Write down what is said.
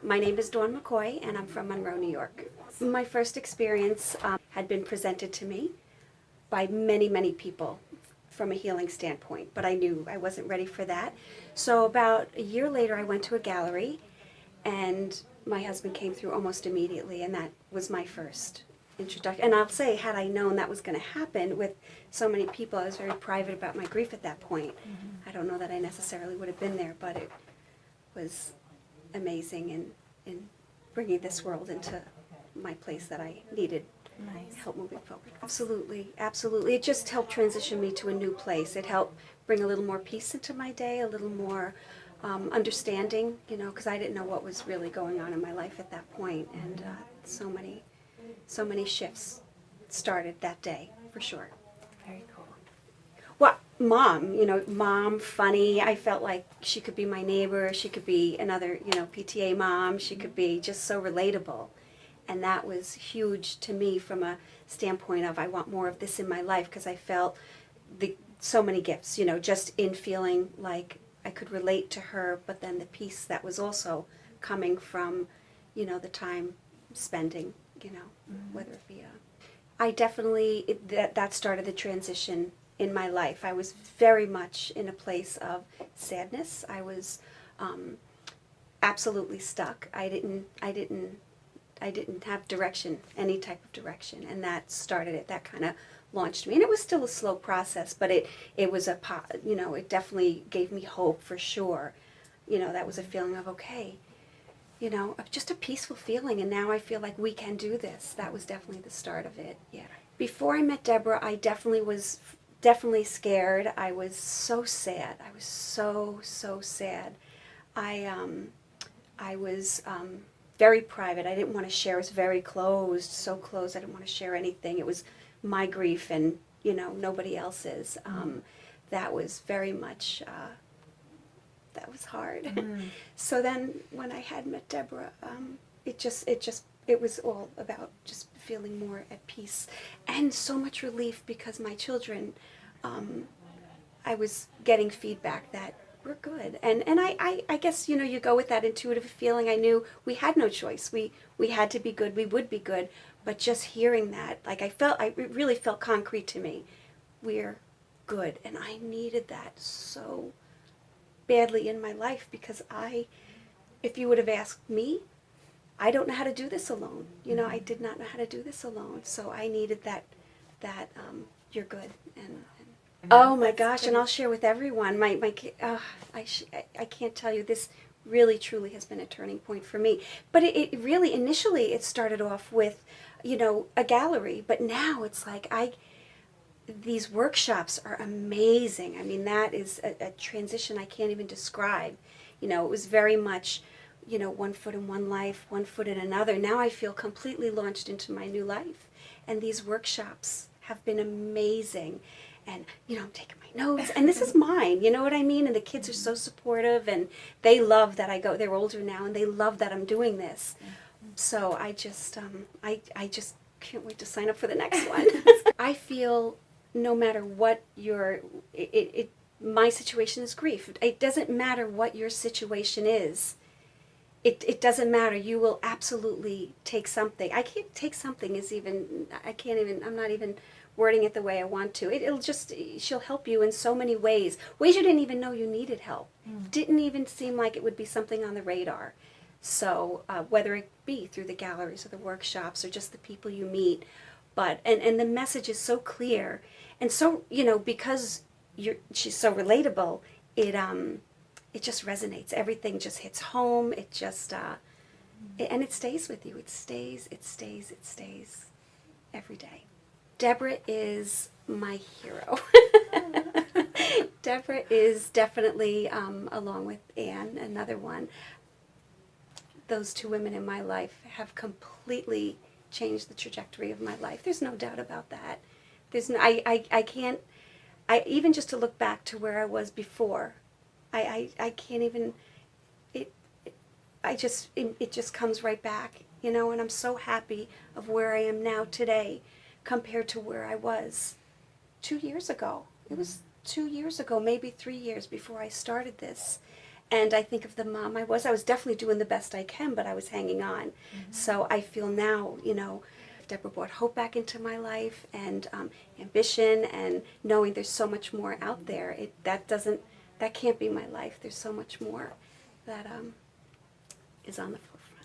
My name is Dawn McCoy, and I'm from Monroe, New York. My first experience had been presented to me by many, many people from a healing standpoint, but I knew I wasn't ready for that. So about a year later, I went to a gallery, and my husband came through almost immediately, and that was my first introduction. And I'll say, had I known that was going to happen with so many people, I was very private about my grief at that point. I don't know that I necessarily would have been there, but it was amazing in bringing this world into my place that I needed help moving forward. Absolutely, absolutely. It just helped transition me to a new place. It helped bring a little more peace into my day, a little more understanding, because I didn't know what was really going on in my life at that point, and so many shifts started that day, for sure. Very cool. Well, mom, funny. I felt like she could be my neighbor. She could be another, PTA mom. She could be just so relatable. And that was huge to me from a standpoint of I want more of this in my life, because I felt so many gifts, just in feeling like I could relate to her, but then the peace that was also coming from, the time spending, whether it be I definitely, that started the transition in my life. I was very much in a place of sadness. I was absolutely stuck. I didn't have direction, any type of direction, and that started it. That kind of launched me, and it was still a slow process, but it was it definitely gave me hope for sure. That was a feeling of okay, just a peaceful feeling, and now I feel like we can do this. That was definitely the start of it. Yeah. Before I met Deborah, I definitely was scared. I was so sad. I was so sad. I was very private. I didn't want to share. It was very closed, so closed. I didn't want to share anything. It was my grief and, nobody else's. That was very much, that was hard. So then when I had met Deborah, it was all about just feeling more at peace and so much relief, because my children, I was getting feedback that we're good. And I guess, you go with that intuitive feeling. I knew we had no choice. We had to be good. We would be good. But just hearing that, it really felt concrete to me. We're good. And I needed that so badly in my life, because if you would have asked me, I don't know how to do this alone. I did not know how to do this alone. So I needed that you're good. And oh my gosh, and I'll share with everyone. I can't tell you, this really truly has been a turning point for me. But it really, initially, it started off with, a gallery. But now it's like these workshops are amazing. I mean, that is a transition I can't even describe. It was very much, one foot in one life, one foot in another. Now I feel completely launched into my new life. And these workshops have been amazing. And, I'm taking my notes, and this is mine, you know what I mean? And the kids are so supportive, and they love that I go. They're older now, and they love that I'm doing this. So I just can't wait to sign up for the next one. I feel no matter what my situation is grief. It doesn't matter what your situation is. It doesn't matter. You will absolutely take something. I can't take something I'm not even wording it the way I want to. She'll help you in so many ways you didn't even know you needed help. Didn't even seem like it would be something on the radar. So whether it be through the galleries or the workshops or just the people you meet, and the message is so clear, and so because she's so relatable, it just resonates. Everything just hits home. It just and it stays with you. It stays every day. Deborah is my hero. Deborah is definitely, along with Anne, another one, those two women in my life have completely changed the trajectory of my life. There's no doubt about that. I can't, even just to look back to where I was before, I can't even, it just comes right back, and I'm so happy of where I am now today, compared to where I was 2 years ago. It was 2 years ago, maybe 3 years before I started this. And I think of the mom I was definitely doing the best I can, but I was hanging on. So I feel now, Deborah brought hope back into my life, and ambition, and knowing there's so much more out there. That can't be my life. There's so much more that is on the